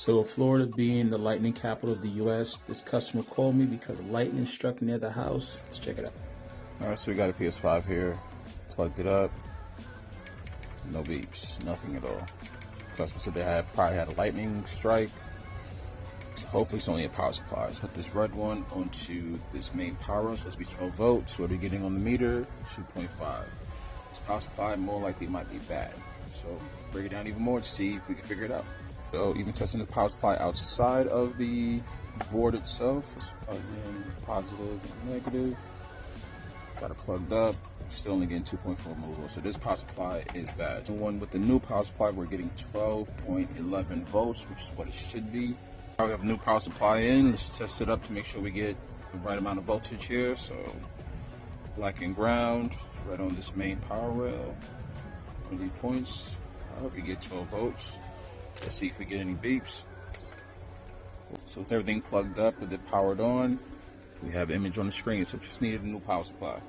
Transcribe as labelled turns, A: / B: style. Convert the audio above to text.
A: So with Florida being the lightning capital of the US, this customer called me because lightning struck near the house. Let's check it out.
B: Alright, so we got a PS5 here, plugged it up, no beeps, nothing at all. Customer said they probably had a lightning strike, so hopefully it's only a power supply. Let's put this red one onto this main power, supposed to be 12 volts, so what are we getting on the meter? 2.5. This power supply more likely might be bad, so break it down even more to see if we can figure it out. So even testing the power supply outside of the board itself, let's plug in positive and negative. Got it plugged up, still only getting 2.4 millivolts, so this power supply is bad. The one with the new power supply, we're getting 12.11 volts, which is what it should be. Now we have a new power supply in. Let's test it up to make sure we get the right amount of voltage here. So black and ground, right on this main power rail. 20 points. I hope we get 12 volts. Let's see if we get any beeps. So with everything plugged up, with it powered on, we have image on the screen, so just needed a new power supply.